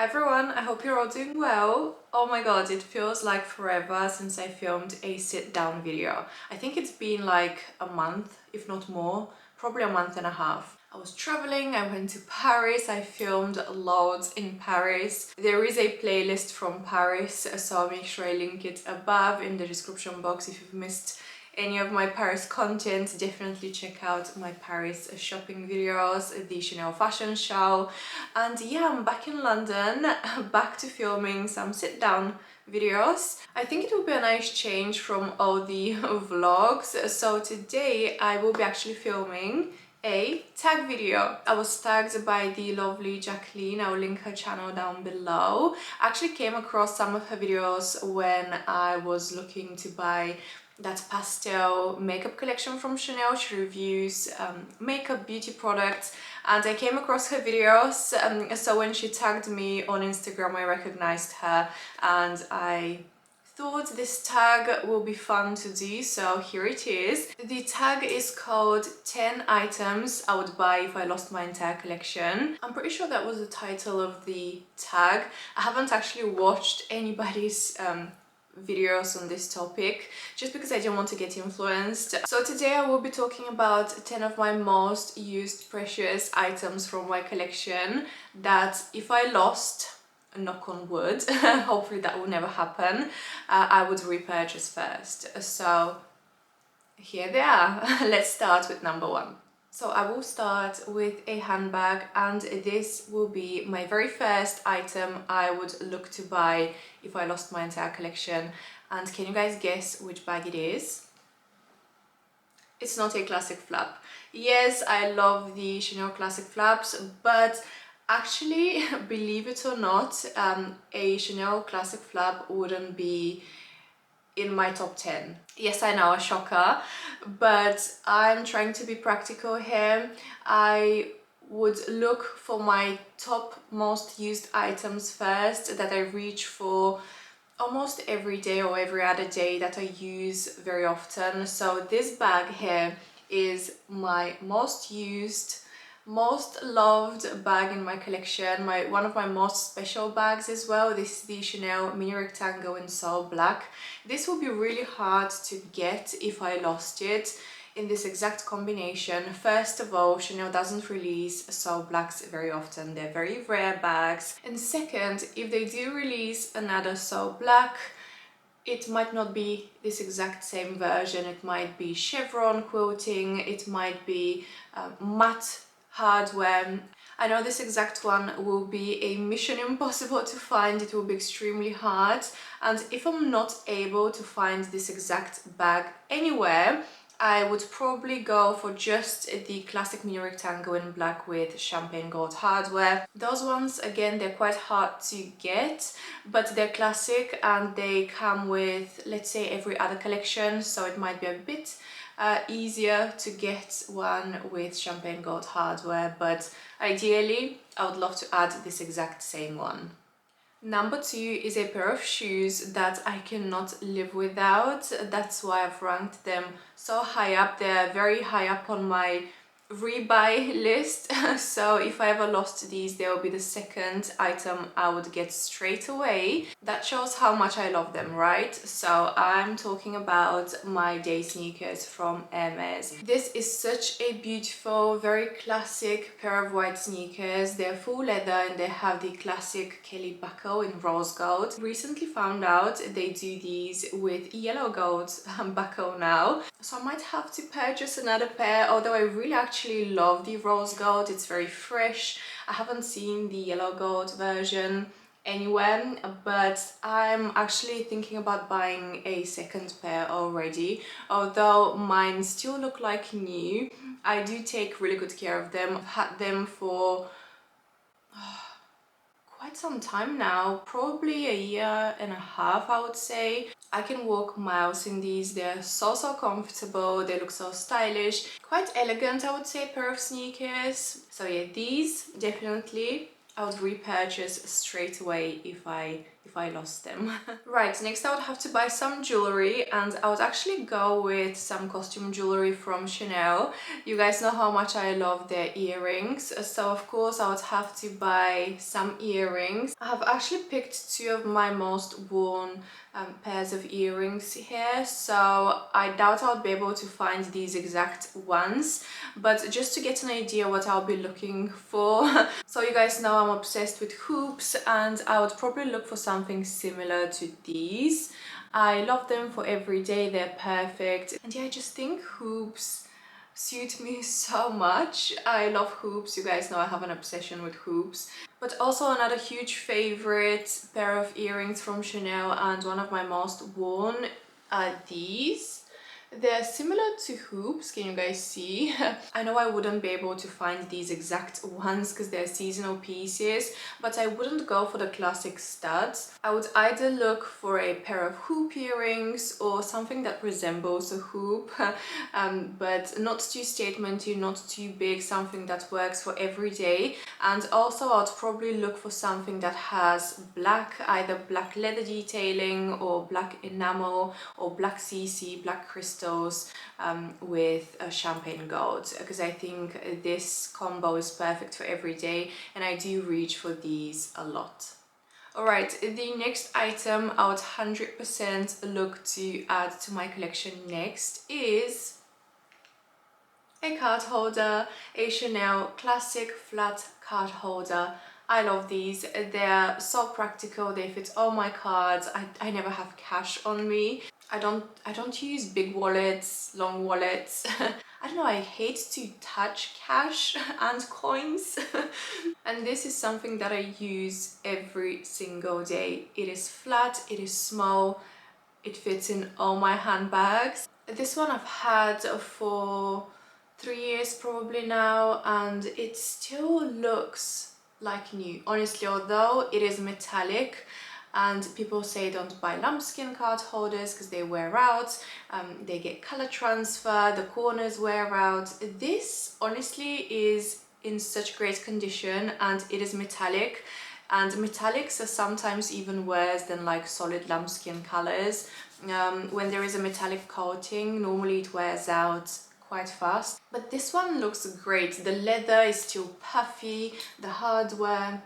Hi everyone, I hope you're all doing well. Oh my god, it feels like forever since I filmed a sit down video. I think it's been like a month, if not more, probably a month and a half. I was traveling, I went to Paris, I filmed loads in Paris. There is a playlist from Paris, so I'll make sure I link it above in the description box if you've missed any of my Paris content. Definitely check out my Paris shopping videos, the Chanel fashion show, and yeah, I'm back in London, back to filming some sit down videos. I think it will be a nice change from all the vlogs. So today I will be actually filming a tag video. I was tagged by the lovely Jacqueline. I'll link her channel down below. I actually came across some of her videos when I was looking to buy that pastel makeup collection from Chanel. She reviews makeup beauty products, and I came across her videos, so when she tagged me on Instagram I recognized her and I thought this tag will be fun to do, so here it is. The tag is called 10 items I would buy if I lost my entire collection. I'm pretty sure that was the title of the tag. I haven't actually watched anybody's videos on this topic just because I don't want to get influenced. So today I will be talking about 10 of my most used precious items from my collection that if I lost, knock on wood, hopefully that will never happen, I would repurchase first. So here they are. Let's start with number one. So I will start with a handbag, and this will be my very first item I would look to buy if I lost my entire collection. And can you guys guess which bag it is? It's not a classic flap. Yes, I love the Chanel classic flaps, but actually, believe it or not, a Chanel classic flap wouldn't be in my top 10. Yes, I know, a shocker, but I'm trying to be practical here. I would look for my top most used items first that I reach for almost every day or every other day, that I use very often. So this bag here is my most used, most loved bag in my collection, one of my most special bags as well. This is the Chanel mini rectangle in Soul Black. This will be really hard to get if I lost it in this exact combination. First of all, Chanel doesn't release Soul Blacks very often. They're very rare bags. And second, if they do release another Soul Black, it might not be this exact same version. It might be chevron quilting, it might be matte hardware. I know this exact one will be a mission impossible to find. It will be extremely hard, and if I'm not able to find this exact bag anywhere, I would probably go for just the classic mini rectangle in black with champagne gold hardware. Those ones, again, they're quite hard to get, but they're classic and they come with, let's say, every other collection, so it might be a bit easier to get one with champagne gold hardware, but ideally I would love to add this exact same one. Number two is a pair of shoes that I cannot live without. That's why I've ranked them so high up. They're very high up on my rebuy list. So if I ever lost these, they will be the second item I would get straight away. That shows how much I love them, right? So I'm talking about my day sneakers from Hermes. This is such a beautiful, very classic pair of white sneakers. They're full leather and they have the classic Kelly buckle in rose gold. Recently found out they do these with yellow gold buckle now, so I might have to purchase another pair, although I really actually love the rose gold. It's very fresh. I haven't seen the yellow gold version anywhere, but I'm actually thinking about buying a second pair already. Although mine still look like new, I do take really good care of them. I've had them for quite some time now, probably a year and a half, I would say. I can walk miles in these. They're so comfortable, they look so stylish, quite elegant, I would say, pair of sneakers. So yeah, these definitely I would repurchase straight away if I if I lost them. Right, next I would have to buy some jewelry, and I would actually go with some costume jewelry from Chanel. You guys know how much I love their earrings, so of course I would have to buy some earrings. I have actually picked two of my most worn pairs of earrings here, so I doubt I'll be able to find these exact ones, but just to get an idea what I'll be looking for. So you guys know I'm obsessed with hoops, and I would probably look for something similar to these. I love them for every day, they're perfect, and yeah, I just think hoops suit me so much. I love hoops, you guys know I have an obsession with hoops. But also another huge favorite pair of earrings from Chanel, and one of my most worn, are these. They're similar to hoops, can you guys see? I know I wouldn't be able to find these exact ones because they're seasonal pieces, but I wouldn't go for the classic studs. I would either look for a pair of hoop earrings or something that resembles a hoop, but not too statementy, not too big, something that works for every day. And also I'd probably look for something that has black, either black leather detailing or black enamel or black CC, black crystals, with champagne gold, because I think this combo is perfect for every day, and I do reach for these a lot. Alright, the next item I would 100% look to add to my collection next is a card holder, a Chanel classic flat card holder. I love these, they're so practical, they fit all my cards. I never have cash on me. I don't use big wallets, long wallets. I don't know, I hate to touch cash and coins. And this is something that I use every single day. It is flat, it is small, it fits in all my handbags. This one I've had for 3 years probably now, and it still looks like new. Honestly, although it is metallic, and people say don't buy lambskin card holders because they wear out, they get color transfer, the corners wear out. This honestly is in such great condition, and it is metallic, and metallics are sometimes even worse than like solid lambskin colors. When there is a metallic coating, normally it wears out quite fast, but this one looks great. The leather is still puffy, the hardware,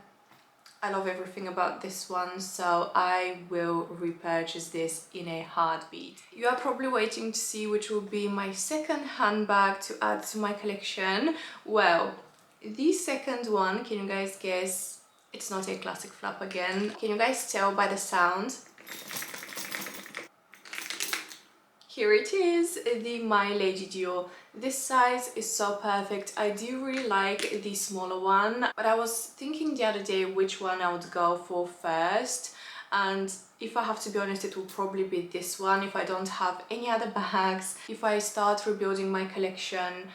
I love everything about this one, so I will repurchase this in a heartbeat. You are probably waiting to see which will be my second handbag to add to my collection. Well, the second one, can you guys guess? It's not a classic flap again. Can you guys tell by the sound? Here it is, the My Lady Dior. This size is so perfect. I do really like the smaller one, but I was thinking the other day which one I would go for first, and if I have to be honest, it will probably be this one if I don't have any other bags. If I start rebuilding my collection,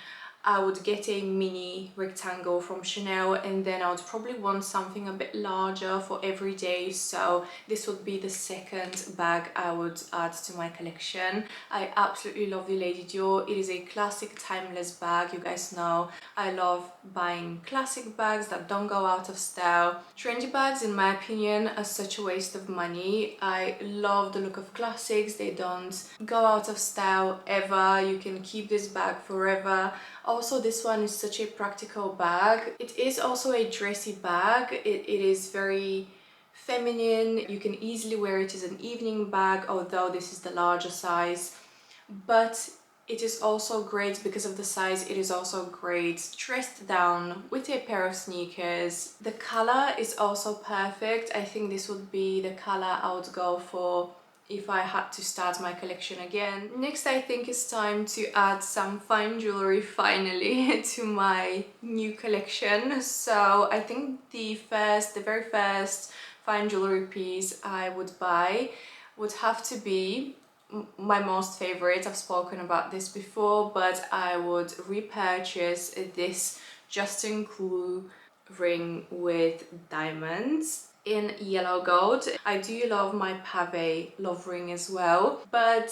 I would get a mini rectangle from Chanel, and then I would probably want something a bit larger for every day, so this would be the second bag I would add to my collection. I absolutely love the Lady Dior. It is a classic timeless bag. You guys know I love buying classic bags that don't go out of style. Trendy bags, in my opinion, are such a waste of money. I love the look of classics. They don't go out of style ever. You can keep this bag forever. Also, this one is such a practical bag. It is also a dressy bag. It is very feminine. You can easily wear it as an evening bag, although this is the larger size. But it is also great because of the size. It is also great dressed down with a pair of sneakers. The color is also perfect. I think this would be the color I would go for if I had to start my collection again. Next, I think it's time to add some fine jewelry finally to my new collection. So I think the very first fine jewelry piece I would buy would have to be my most favorite. I've spoken about this before, but I would repurchase this Justin Crew ring with diamonds in yellow gold. I do love my pave love ring as well, but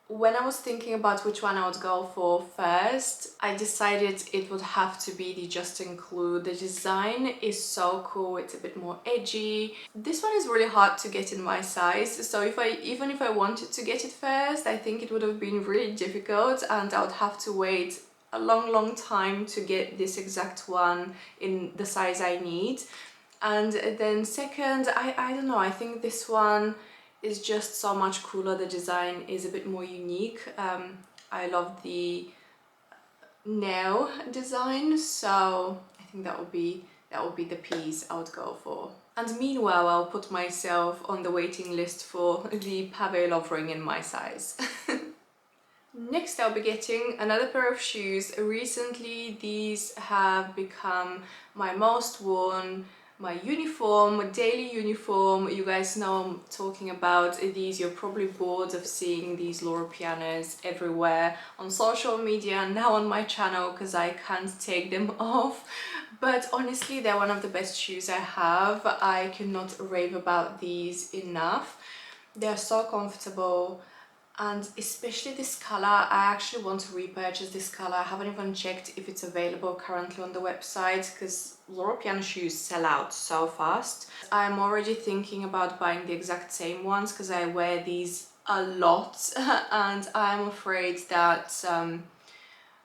When I was thinking about which one I would go for first, I decided it would have to be the Justin Clue. The design is so cool, it's a bit more edgy. This one is really hard to get in my size, so even if I wanted to get it first, I think it would have been really difficult and I would have to wait a long time to get this exact one in the size I need. And then second, I don't know, I think this one is just so much cooler. The design is a bit more unique. I love the nail design, so I think that would be the piece I would go for. And meanwhile, I'll put myself on the waiting list for the Pavé Love ring in my size. Next, I'll be getting another pair of shoes. Recently, these have become my most worn, my uniform, my daily uniform. You guys know I'm talking about these. You're probably bored of seeing these Loro Pianas everywhere on social media, now on my channel, because I can't take them off. But honestly, they're one of the best shoes I have. I cannot rave about these enough. They're so comfortable. And especially this color, I actually want to repurchase this color. I haven't even checked if it's available currently on the website because Loro Piana shoes sell out so fast. I'm already thinking about buying the exact same ones because I wear these a lot and I'm afraid that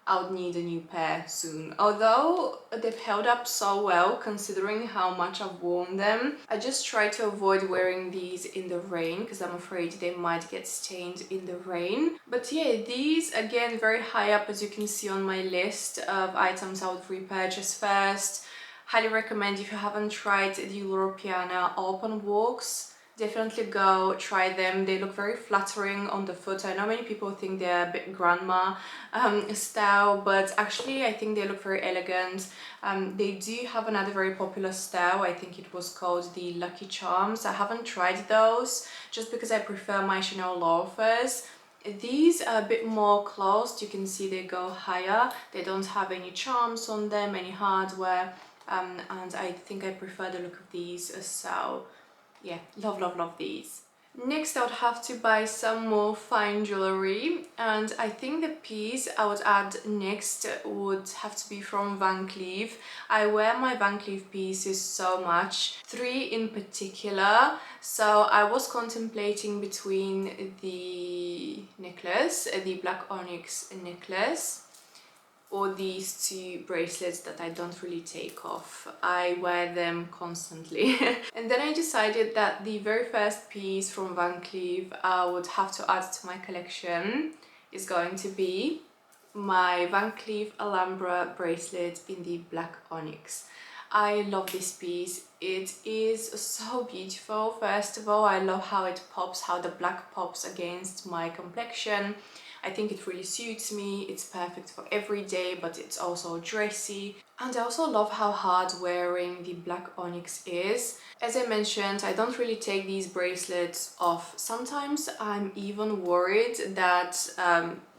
I would need a new pair soon. Although they've held up so well considering how much I've worn them, I just try to avoid wearing these in the rain because I'm afraid they might get stained in the rain. But yeah, these again very high up, as you can see on my list of items I would repurchase first. Highly recommend if you haven't tried the Loro Piana open walks. Definitely go try them. They look very flattering on the foot. I know many people think they're a bit grandma style, but actually I think they look very elegant. They do have another very popular style. I think it was called the Lucky Charms. I haven't tried those just because I prefer my Chanel loafers. These are a bit more closed. You can see they go higher. They don't have any charms on them, any hardware, and I think I prefer the look of these. So yeah, love these. Next, I would have to buy some more fine jewelry, and I think the piece I would add next would have to be from Van Cleef. I wear my Van Cleef pieces so much, 3 in particular, so I was contemplating between the necklace, the black onyx necklace, or these 2 bracelets that I don't really take off. I wear them constantly. And then I decided that the very first piece from Van Cleef I would have to add to my collection is going to be my Van Cleef Alhambra bracelet in the black onyx. I love this piece. It is so beautiful. First of all, I love how it pops, how the black pops against my complexion. I think it really suits me. It's perfect for every day, but it's also dressy. And I also love how hard wearing the black onyx is. As I mentioned, I don't really take these bracelets off. Sometimes I'm even worried that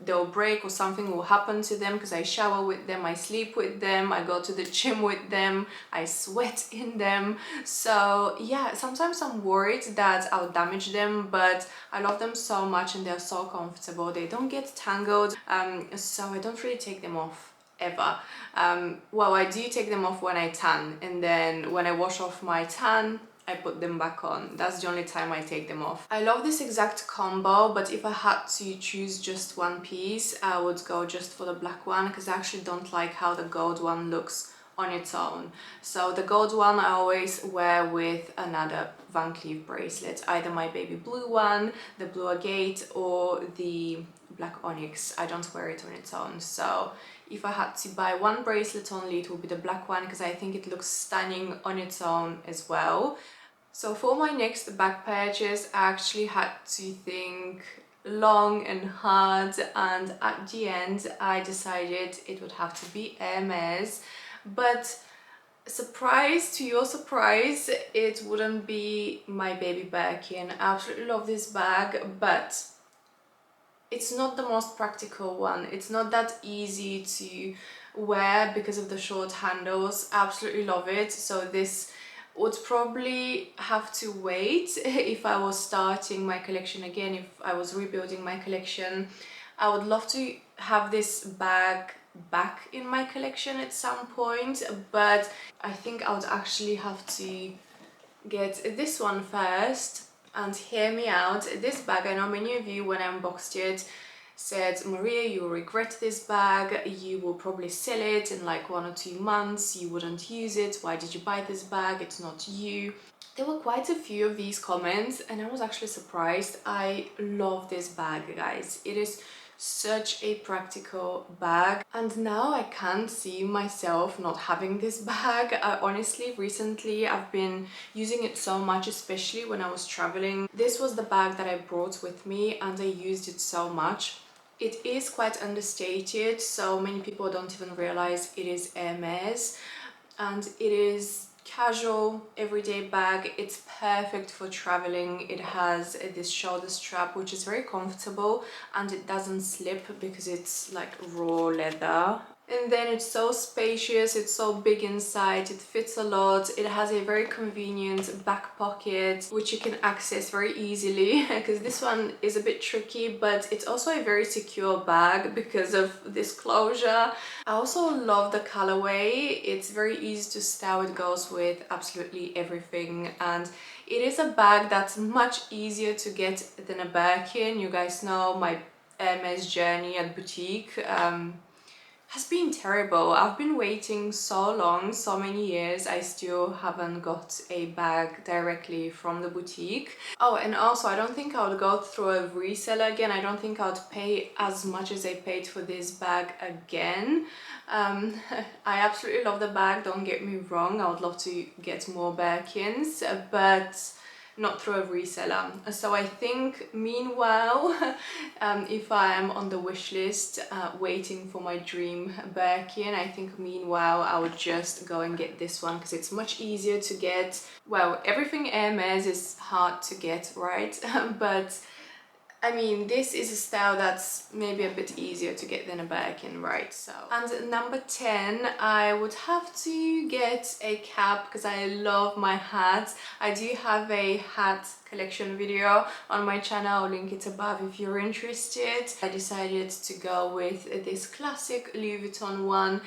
they'll break or something will happen to them because I shower with them, I sleep with them, I go to the gym with them, I sweat in them. So yeah, sometimes I'm worried that I'll damage them, but I love them so much and they're so comfortable. They don't get tangled, so I don't really take them off ever. Well, I do take them off when I tan, and then when I wash off my tan, I put them back on. That's the only time I take them off. I love this exact combo, but if I had to choose just one piece, I would go just for the black one because I actually don't like how the gold one looks on its own. So the gold one I always wear with another Van Cleef bracelet, either my baby blue one, the blue agate, or the black onyx. I don't wear it on its own. So if I had to buy one bracelet only, it would be the black one because I think it looks stunning on its own as well. So for my next bag purchase, I actually had to think long and hard, and at the end I decided it would have to be Hermes. But surprise to your surprise, it wouldn't be my baby Birkin. I absolutely love this bag, but it's not the most practical one. It's not that easy to wear because of the short handles. I absolutely love it. So this Would probably have to wait if I was starting my collection again, if I was rebuilding my collection. I would love to have this bag back in my collection at some point, but I think I would actually have to get this one first. And hear me out, this bag, I know many of you when I unboxed it said, Maria, you will regret this bag, you will probably sell it in like 1 or 2 months, you wouldn't use it, why did you buy this bag, it's not you. There were quite a few of these comments and I was actually surprised. I love this bag, guys. It is such a practical bag, and now I can't see myself not having this bag. Honestly, recently I've been using it so much, especially when I was traveling. This was the bag that I brought with me and I used it so much. It is quite understated, so many people don't even realize it is Hermes, and it is casual everyday bag. It's perfect for traveling. It has this shoulder strap which is very comfortable and it doesn't slip because it's like raw leather. And then it's so spacious, it's so big inside, it fits a lot. It has a very convenient back pocket which you can access very easily because this one is a bit tricky, but it's also a very secure bag because of this closure. I also love the colorway. It's very easy to style. It goes with absolutely everything, and it is a bag that's much easier to get than a Birkin. You guys know my Hermes journey at boutique has been terrible. I've been waiting so long, so many years. I still haven't got a bag directly from the boutique. Oh, and also I don't think I would go through a reseller again. I don't think I would pay as much as I paid for this bag again. I absolutely love the bag, don't get me wrong. I would love to get more Birkins, but not through a reseller. So I think meanwhile, if I am on the wish list waiting for my dream Birkin, I think meanwhile I would just go and get this one because it's much easier to get. Well, everything Hermes is hard to get, right? But I mean, this is a style that's maybe a bit easier to get than a Birkin, right? So, and number 10, I would have to get a cap because I love my hats. I do have a hat collection video on my channel. I'll link it above if you're interested. I decided to go with this classic Louis Vuitton one.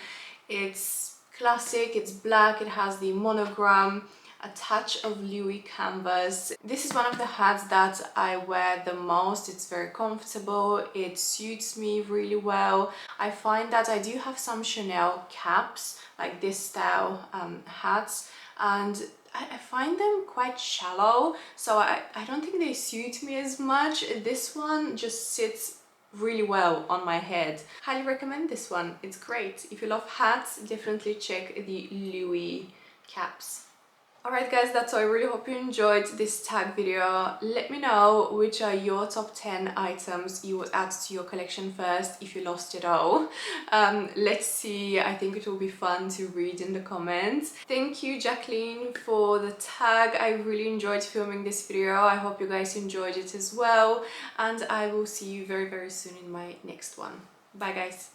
It's classic, it's black, it has the monogram, a touch of Louis canvas. This is one of the hats that I wear the most. It's very comfortable, it suits me really well. I find that I do have some Chanel caps, like this style hats, and I find them quite shallow, so I don't think they suit me as much. This one just sits really well on my head. Highly recommend this one, it's great. If you love hats, definitely check the Louis caps. Alright guys, that's all. I really hope you enjoyed this tag video. Let me know which are your top 10 items you would add to your collection first if you lost it all. Let's see, I think it will be fun to read in the comments. Thank you Jacqueline for the tag. I really enjoyed filming this video. I hope you guys enjoyed it as well, and I will see you very soon in my next one. Bye guys.